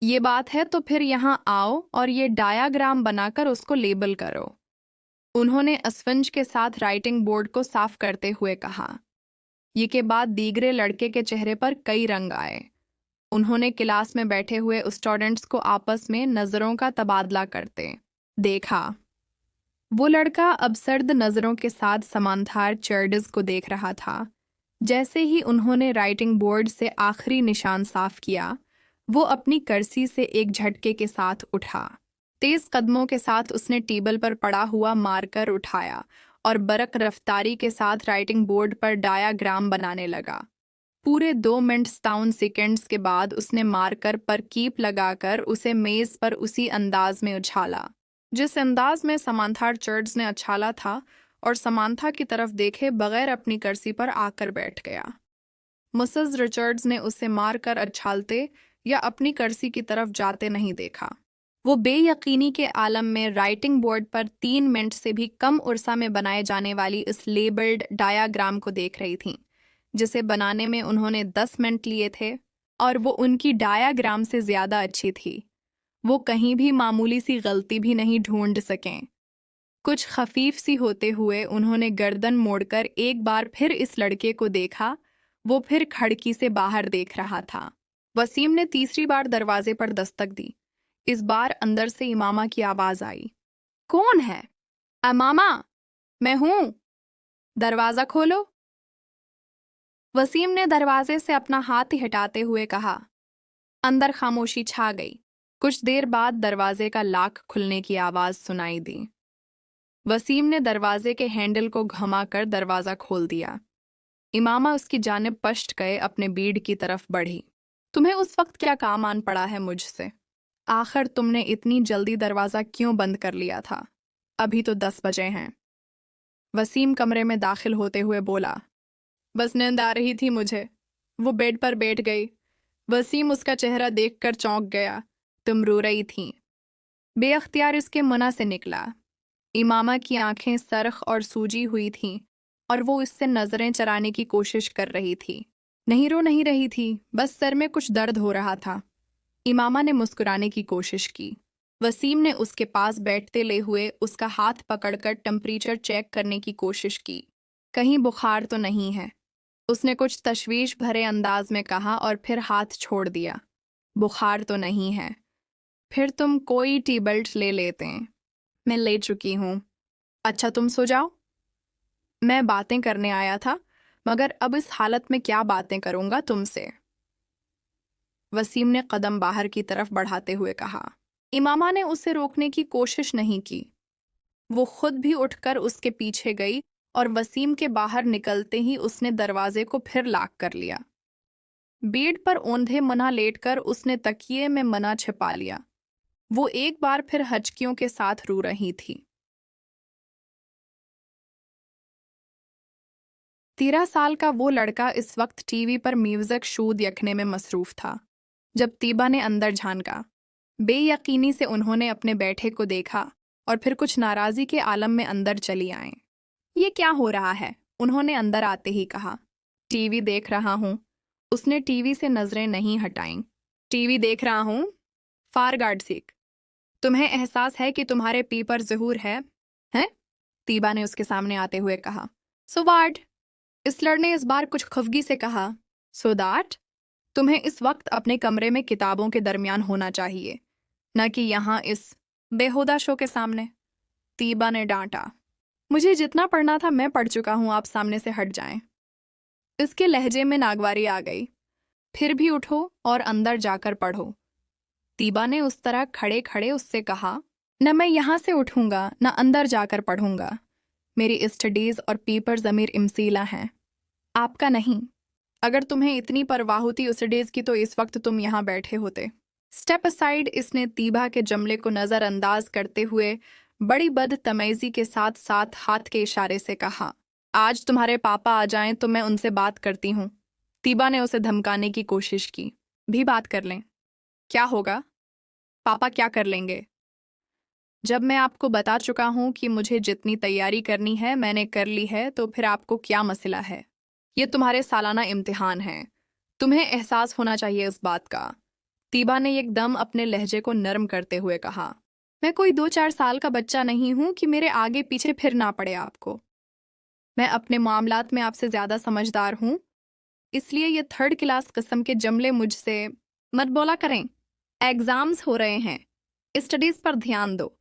ये बात है तो फिर यहाँ आओ और ये डायाग्राम बनाकर उसको लेबल करो। उन्होंने अस्फंज के साथ राइटिंग बोर्ड को साफ करते हुए कहा। ये के बाद दीगरे लड़के के चेहरे पर कई रंग आए। उन्होंने क्लास में बैठे हुए स्टूडेंट्स को आपस में नजरों का तबादला करते देखा। वो लड़का अब सर्द नजरों के साथ समांथार चर्ड्स को देख रहा था। जैसे ही उन्होंने राइटिंग बोर्ड से आखिरी निशान साफ किया, वो अपनी कर्सी से एक झटके के साथ उठा। तेज कदमों के साथ उसने टेबल पर पड़ा हुआ मार्कर उठाया और बरक रफ्तारी के साथ राइटिंग बोर्ड पर डायाग्राम बनाने लगा। पूरे 2 मिनट 57 सेकंड्स के बाद उसने मार्कर पर कीप लगाकर उसे मेज पर उसी अंदाज में उछाला जिस अंदाज में समांथा रिचर्ड्स ने उछाला था, और समांथा की तरफ देखे बगैर अपनी कुर्सी पर आकर बैठ गया। मिसेस रिचर्ड्स ने उसे मारकर उछालते या अपनी कुर्सी की तरफ जाते नहीं देखा। वो बेयकीनी के आलम में राइटिंग बोर्ड पर 3 मिनट से भी कम उर्सा में बनाए जाने वाली इस लेबल्ड डायाग्राम को देख रही थीं, जिसे बनाने में उन्होंने 10 मिनट लिए थे, और वो उनकी डायाग्राम से ज़्यादा अच्छी थी। वो कहीं भी मामूली सी गलती भी नहीं ढूंढ सकें। कुछ खफीफ सी होते हुए उन्होंने गर्दन मोड़कर एक बार फिर इस लड़के को देखा। वो फिर खिड़की से बाहर देख रहा था। वसीम ने तीसरी बार दरवाजे पर दस्तक दी। इस बार अंदर से इमामा की आवाज आई। कौन है? अमामा, मैं हूं, दरवाजा खोलो। वसीम ने दरवाजे से अपना हाथ हटाते हुए कहा। अंदर खामोशी छा गई। कुछ देर बाद दरवाजे का लॉक खुलने की आवाज सुनाई दी। वसीम ने दरवाजे के हैंडल को घुमाकर दरवाजा खोल दिया। इमामा उसकी जानिब पश्च गए अपने बीड की तरफ बढ़ी। तुम्हें उस वक्त क्या काम आन पड़ा है मुझसे? आखिर तुमने इतनी जल्दी दरवाजा क्यों बंद कर लिया था? अभी तो 10 बजे हैं। वसीम कमरे में दाखिल होते हुए बोला। बस नींद आ रही थी मुझे। वो बेड पर बैठ गई। वसीम उसका चेहरा देखकर चौंक गया। तुम रो रही थीं। बेअख्तियार उसके मुंह से निकला। इमामा की आंखें सरख और सूजी हुई थीं और वो इससे नजरें चराने की कोशिश कर रही थी। नहीं रो नहीं रही थी, बस सर में कुछ दर्द हो रहा था। इमामा ने मुस्कुराने की कोशिश की। वसीम ने उसके पास बैठते ले हुए उसका हाथ पकड़कर टेम्परेचर चेक करने की कोशिश की। कहीं बुखार तो नहीं है? उसने कुछ तशवीश भरे अंदाज में कहा और फिर हाथ छोड़ दिया। बुखार तो नहीं है। फिर तुम कोई टेबलेट ले लेते हैं। मैं ले चुकी हूँ। अच्छा, तुम सो जाओ। मैं बातें करने आया था, मगर अब इस हालत में क्या बातें करूंगा तुमसे? वसीम ने कदम बाहर की तरफ बढ़ाते हुए कहा। इमामा ने उसे रोकने की कोशिश नहीं की। वो खुद भी उठकर उसके पीछे गई और वसीम के बाहर निकलते ही उसने दरवाजे को फिर लॉक कर लिया। बेड पर औंधे मुंह लेटकर उसने तकिए में मुंह छिपा लिया। वो एक बार फिर हचकियों के साथ रो रही थी। 13 साल का वो लड़का इस वक्त टीवी पर म्यूजिक शो देखने में मसरूफ था। जब तीबा ने अंदर झांका, बेयकीनी से उन्होंने अपने बैठे को देखा और फिर कुछ नाराजी के आलम में अंदर चली आए। ये क्या हो रहा है? उन्होंने अंदर आते ही कहा। टीवी देख रहा हूँ। उसने टीवी से नजरें नहीं हटाईं। टीवी देख रहा हूँ? फार गार्ड सीख। तुम्हें एहसास है कि तुम्हारे पी पर ज़हूर है? हैं? तीबा ने उसके सामने आते हुए कहा। सो वाट? इस लड़ ने इस बार कुछ खफगी से कहा। So that? तुम्हें इस वक्त अपने कमरे में किताबों के दरमियान होना चाहिए, न कि यहाँ इस बेहुदा शो के सामने। तीबा ने डांटा। मुझे जितना पढ़ना था मैं पढ़ चुका हूँ, आप सामने से हट जाएं। इसके लहजे में नागवारी आ गई। फिर भी उठो और अंदर जाकर पढ़ो। तीबा ने उस तरह खड़े खड़े उससे कहा। न मैं यहाँ से उठूंगा न अंदर जाकर पढ़ूंगा। मेरी स्टडीज और पेपर ज़मीर इमसीला हैं, आपका नहीं। अगर तुम्हें इतनी परवाह होती उस डेज की तो इस वक्त तुम यहाँ बैठे होते। स्टेप असाइड, इसने तीबा के जमले को नज़रअंदाज करते हुए बड़ी बदतमीजी के साथ साथ हाथ के इशारे से कहा। आज तुम्हारे पापा आ जाएं तो मैं उनसे बात करती हूँ। तीबा ने उसे धमकाने की कोशिश की। भी बात कर लें। क्या होगा? पापा क्या कर लेंगे? जब मैं आपको बता चुका हूँ कि मुझे जितनी तैयारी करनी है मैंने कर ली है, तो फिर आपको क्या मसला है? ये तुम्हारे सालाना इम्तिहान है। तुम्हें एहसास होना चाहिए इस बात का। तीबा ने एकदम अपने लहजे को नरम करते हुए कहा, मैं कोई 2-4 साल का बच्चा नहीं हूं कि मेरे आगे पीछे फिरना पड़े आपको। मैं अपने मामलात में आपसे ज्यादा समझदार हूं, इसलिए ये 3rd क्लास किस्म के जमले मुझसे मत बोला करें। एग्जाम्स हो रहे हैं, स्टडीज पर ध्यान दो।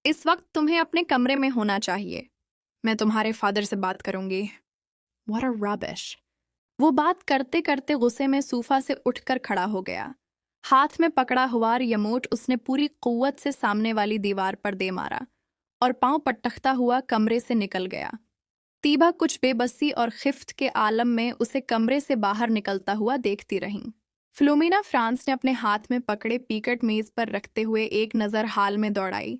इस वक्त तुम्हें अपने कमरे में होना चाहिए। मैं तुम्हारे फादर से बात करूंगी। What a rubbish! वो बात करते करते गुस्से में सोफा से उठकर खड़ा हो गया। हाथ में पकड़ा हुआ रिमोट उसने पूरी कुव्वत से सामने वाली दीवार पर दे मारा और पांव पटकता हुआ कमरे से निकल गया। तीबा कुछ बेबसी और खिफ्त के आलम में उसे कमरे से बाहर निकलता हुआ देखती रही। फ्लोमिना फ्रांस ने अपने हाथ में पकड़े पीकट मेज पर रखते हुए एक नज़र हाल में दौड़ाई।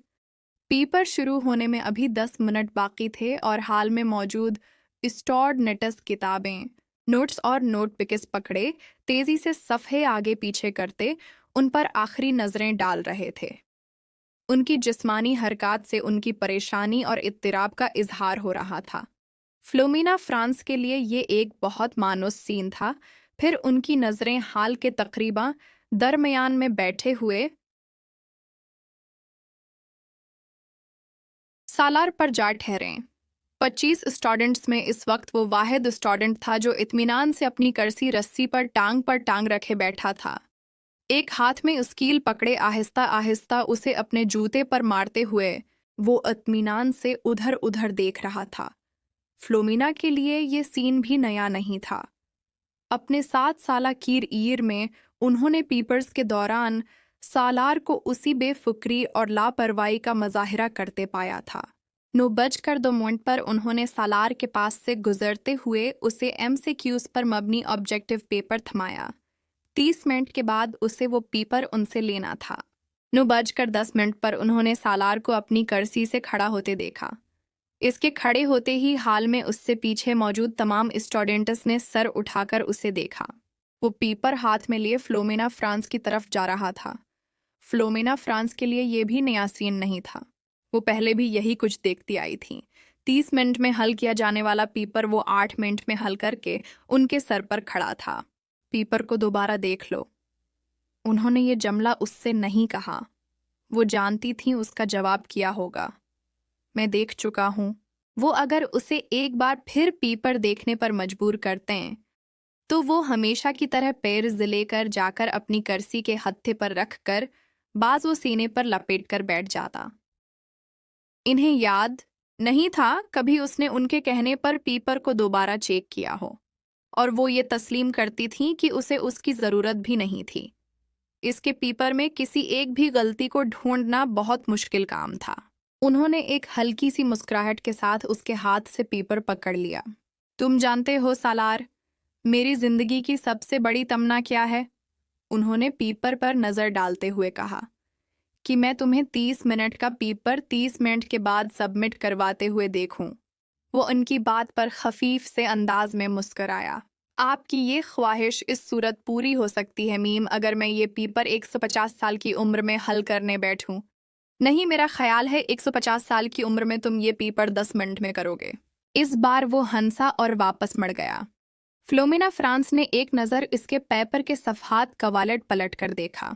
पेपर शुरू होने में अभी 10 मिनट बाकी थे और हाल में मौजूद स्टोर्ड नेटस किताबें, नोट्स और नोटबुक्स पकड़े तेजी से सफ़े आगे पीछे करते उन पर आखिरी नज़रें डाल रहे थे। उनकी जिस्मानी हरकत से उनकी परेशानी और इत्तिराब का इजहार हो रहा था। फ्लोमिना फ्रांस के लिए ये एक बहुत मानूस सीन था। फिर उनकी नज़रें हाल के तकरीबा दरमियान में बैठे हुए सालार पर जा ठहरे। 25 स्टूडेंट्स में इस वक्त वो वाहिद स्टूडेंट था जो इत्मीनान से अपनी कर्सी रस्सी पर टांग रखे बैठा था। एक हाथ में स्कील पकड़े आहिस्ता आहिस्ता उसे अपने जूते पर मारते हुए वो इत्मीनान से उधर उधर देख रहा था। फ्लोमिना के लिए ये सीन भी नया नहीं था। अपने 7 साला कीर ईर में उन्होंने पीपर्स के दौरान सालार को उसी बेफिक्री और लापरवाही का मजाहिरा करते पाया था। 9:02 पर उन्होंने सालार के पास से गुजरते हुए उसे MCQs पर मबनी ऑब्जेक्टिव पेपर थमाया। 30 मिनट के बाद उसे वो पेपर उनसे लेना था। 9:10 पर उन्होंने सालार को अपनी कर्सी से खड़ा होते देखा। इसके खड़े होते ही हाल में उससे पीछे मौजूद तमाम स्टूडेंट्स ने सर उठाकर उसे देखा। वो पेपर हाथ में लिए फ्लोमिना फ्रांस की तरफ जा रहा था। फ्लोमिना फ्रांस के लिए ये भी नया सीन नहीं था। वो पहले भी यही कुछ देखती आई थी। 30 मिनट में हल किया जाने वाला पेपर वो 8 मिनट में हल करके उनके सर पर खड़ा था। पेपर को दोबारा देख लो, उन्होंने ये जमला उससे नहीं कहा। वो जानती थी उसका जवाब क्या होगा। मैं देख चुका हूं। वो अगर उसे एक बार फिर पेपर देखने पर मजबूर करते हैं तो वो हमेशा की तरह पैर लेकर जाकर अपनी कर्सी के हत्थे पर रखकर बाज वो सीने पर लपेट कर बैठ जाता। इन्हें याद नहीं था कभी उसने उनके कहने पर पेपर को दोबारा चेक किया हो, और वो ये तस्लीम करती थी कि उसे उसकी ज़रूरत भी नहीं थी। इसके पेपर में किसी एक भी गलती को ढूंढना बहुत मुश्किल काम था। उन्होंने एक हल्की सी मुस्कुराहट के साथ उसके हाथ से पेपर पकड़ लिया। तुम जानते हो सालार, मेरी जिंदगी की सबसे बड़ी तमन्ना क्या है? उन्होंने पेपर पर नज़र डालते हुए कहा कि मैं तुम्हें 30 मिनट का पेपर 30 मिनट के बाद सबमिट करवाते हुए देखूं। वो उनकी बात पर खफीफ से अंदाज में मुस्कराया। आपकी ये ख्वाहिश इस सूरत पूरी हो सकती है मीम, अगर मैं ये पेपर 150 साल की उम्र में हल करने बैठूं। नहीं, मेरा ख्याल है 150 साल की उम्र में तुम ये पेपर 10 मिनट में करोगे। इस बार वो हंसा और वापस मुड़ गया। फ्लोमिना फ्रांस ने एक नज़र इसके पेपर के सफ़हात कवालट पलट कर देखा।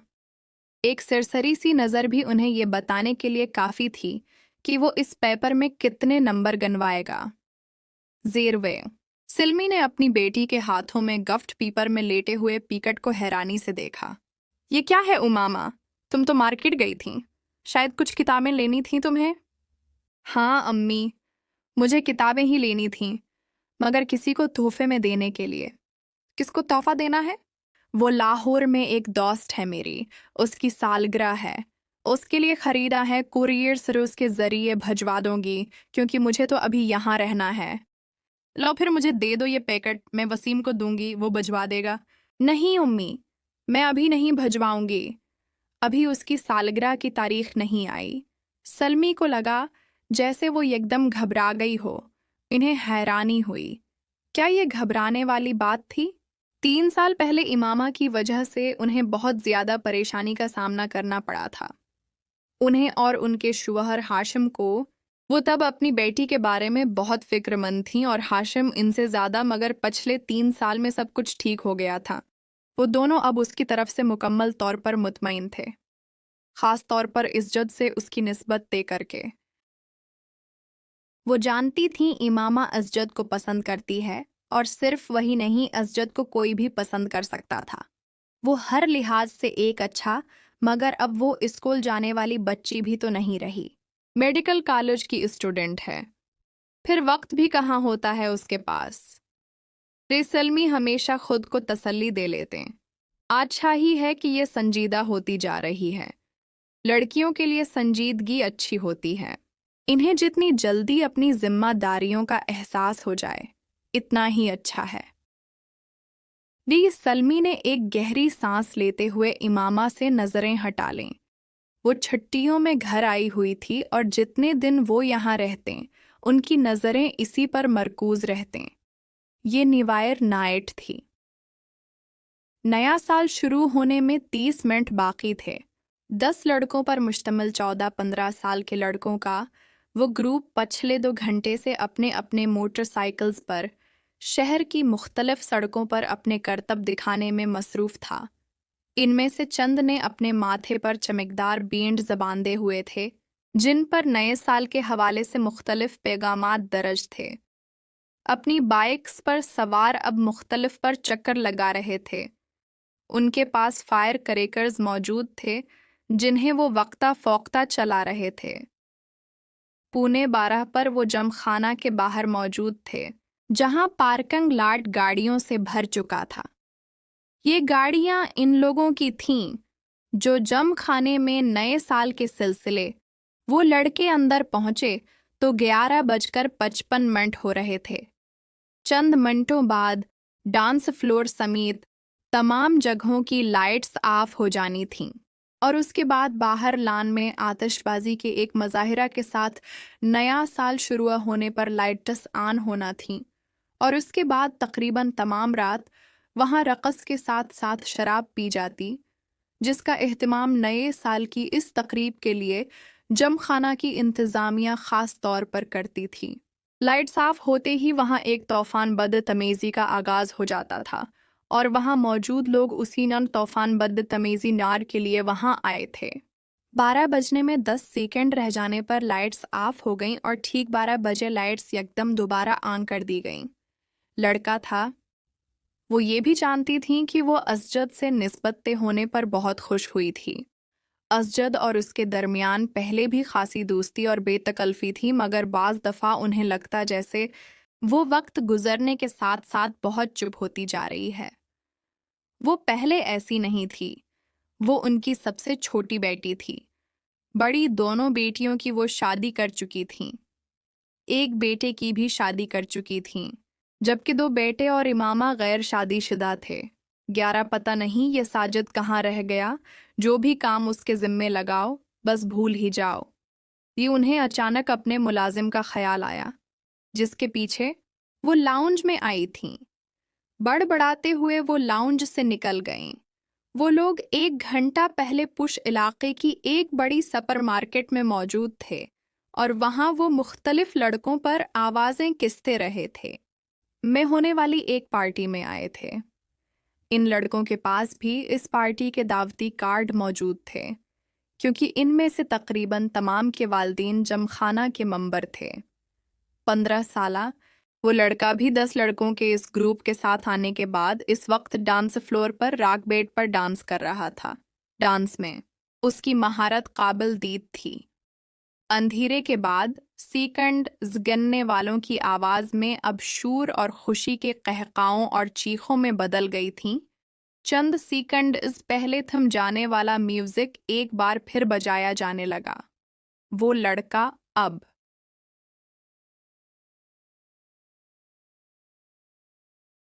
एक सरसरी सी नज़र भी उन्हें ये बताने के लिए काफ़ी थी कि वो इस पेपर में कितने नंबर गनवाएगा। ज़ेरवे सिल्मी ने अपनी बेटी के हाथों में गफ्ट पेपर में लेटे हुए पीकट को हैरानी से देखा। ये क्या है उमामा, तुम तो मार्केट गई थी, शायद कुछ किताबें लेनी थीं तुम्हें? हाँ अम्मी, मुझे किताबें ही लेनी थीं, मगर किसी को तोहफे में देने के लिए। किसको तोहफा देना है? वो लाहौर में एक दोस्त है मेरी, उसकी सालगिरह है। उसके लिए ख़रीदा है, कुरियर सर्विस के ज़रिए भजवा दूंगी क्योंकि मुझे तो अभी यहाँ रहना है। लो फिर मुझे दे दो ये पैकेट, मैं वसीम को दूंगी, वो भजवा देगा। नहीं अम्मी, मैं अभी नहीं भजवाऊंगी, अभी उसकी सालगिरह की तारीख नहीं आई। सलमी को लगा जैसे वो एकदम घबरा गई हो। इन्हें हैरानी हुई। क्या ये घबराने वाली बात थी? 3 साल पहले इमामा की वजह से उन्हें बहुत ज़्यादा परेशानी का सामना करना पड़ा था। उन्हें और उनके शौहर हाशिम को। वो तब अपनी बेटी के बारे में बहुत फिक्रमंद थीं और हाशिम इनसे ज़्यादा, मगर पिछले 3 साल में सब कुछ ठीक हो गया था। وہ دونوں اب اس کی طرف سے مکمل طور پر مطمئن تھے، خاص طور پر اسجد سے اس کی نسبت طے کر کے۔ وہ جانتی تھیں امامہ اسجد کو پسند کرتی ہے، اور صرف وہی نہیں، اسجد کو کوئی بھی پسند کر سکتا تھا۔ وہ ہر لحاظ سے ایک اچھا، مگر اب وہ اسکول جانے والی بچی بھی تو نہیں رہی، میڈیکل کالج کی اسٹوڈنٹ ہے، پھر وقت بھی کہاں ہوتا ہے اس کے پاس۔ ریسلمی ہمیشہ خود کو تسلی دے لیتے ہیں، اچھا ہی ہے کہ یہ سنجیدہ ہوتی جا رہی ہے، لڑکیوں کے لیے سنجیدگی اچھی ہوتی ہے، انہیں جتنی جلدی اپنی ذمہ داریوں کا احساس ہو جائے اتنا ہی اچھا ہے۔ سلمی نے ایک گہری سانس لیتے ہوئے امامہ سے نظریں ہٹا لیں۔ وہ چھٹیوں میں گھر آئی ہوئی تھی اور جتنے دن وہ یہاں رہتے ان کی نظریں اسی پر مرکوز رہتے۔ یہ نیوائر نائٹ تھی۔ نیا سال شروع ہونے میں 30 منٹ باقی تھے۔ 10 لڑکوں پر مشتمل 14-15 سال کے لڑکوں کا وہ گروپ پچھلے 2 گھنٹے سے اپنے اپنے موٹر سائیکلز پر شہر کی مختلف سڑکوں پر اپنے کرتب دکھانے میں مصروف تھا۔ ان میں سے چند نے اپنے ماتھے پر چمکدار بینڈز باندھے ہوئے تھے، جن پر نئے سال کے حوالے سے مختلف پیغامات درج تھے۔ اپنی بائیکس پر سوار اب مختلف پر چکر لگا رہے تھے۔ ان کے پاس فائر کریکرز موجود تھے، جنہیں وہ وقتہ فوقتہ چلا رہے تھے۔ 12:15 پر وہ جم خانہ کے باہر موجود تھے، جہاں پارکنگ لاٹ گاڑیوں سے بھر چکا تھا۔ یہ گاڑیاں ان لوگوں کی تھیں جو جم خانے میں نئے سال کے سلسلے۔ وہ لڑکے اندر پہنچے تو 11:55 ہو رہے تھے۔ چند منٹوں بعد ڈانس فلور سمیت تمام جگہوں کی لائٹس آف ہو جانی تھیں، اور اس کے بعد باہر لان میں آتش بازی کے ایک مظاہرہ کے ساتھ نیا سال شروع ہونے پر لائٹس آن ہونا تھیں، اور اس کے بعد تقریباً تمام رات وہاں رقص کے ساتھ ساتھ شراب پی جاتی، جس کا اہتمام نئے سال کی اس تقریب کے لیے جم خانہ کی انتظامیہ خاص طور پر کرتی تھی۔ لائٹ صاف ہوتے ہی وہاں ایک طوفان بدتمیزی کا آغاز ہو جاتا تھا، اور وہاں موجود لوگ اسی طوفان بدتمیزی نار کے لیے وہاں آئے تھے۔ 12 بجنے میں 10 سیکنڈ رہ جانے پر لائٹس آف ہو گئیں اور ٹھیک 12 بجے لائٹس یکدم دوبارہ آن کر دی گئیں۔ لڑکا تھا، وہ یہ بھی جانتی تھیں کہ وہ اسجد سے نسبت طے ہونے پر بہت خوش ہوئی تھی۔ اسجد اور اس کے درمیان پہلے بھی خاصی دوستی اور بے تکلفی تھی، مگر بعض دفعہ انہیں لگتا جیسے وہ وقت گزرنے کے ساتھ ساتھ بہت چپ ہوتی جا رہی ہے۔ وہ پہلے ایسی نہیں تھی۔ وہ ان کی سب سے چھوٹی بیٹی تھی۔ بڑی دونوں بیٹیوں کی وہ شادی کر چکی تھیں، ایک بیٹے کی بھی شادی کر چکی تھیں، جبکہ 2 بیٹے اور امامہ غیر شادی شدہ تھے۔ 11 پتہ نہیں یہ ساجد کہاں رہ گیا، جو بھی کام اس کے ذمے لگاؤ بس بھول ہی جاؤ۔ یہ انہیں اچانک اپنے ملازم کا خیال آیا، جس کے پیچھے وہ لاؤنج میں آئی تھیں۔ بڑبڑاتے ہوئے وہ لاؤنج سے نکل گئیں۔ وہ لوگ 1 گھنٹہ پہلے پش علاقے کی ایک بڑی سپر مارکیٹ میں موجود تھے، اور وہاں وہ مختلف لڑکوں پر آوازیں کستے رہے تھے میں ہونے والی ایک پارٹی میں آئے تھے۔ ان لڑکوں کے پاس بھی اس پارٹی کے دعوتی کارڈ موجود تھے، کیونکہ ان میں سے تقریباً تمام کے والدین جم خانہ کے ممبر تھے۔ 15 سالہ وہ لڑکا بھی 10 لڑکوں کے اس گروپ کے ساتھ آنے کے بعد اس وقت ڈانس فلور پر راک بیٹ پر ڈانس کر رہا تھا۔ ڈانس میں اس کی مہارت قابل دید تھی۔ اندھیرے کے بعد سیکنڈ گننے والوں کی آواز میں اب شور اور خوشی کے قہقہوں اور چیخوں میں بدل گئی تھیں۔ چند سیکنڈ پہلے تھم جانے والا میوزک ایک بار پھر بجایا جانے لگا۔ وہ لڑکا اب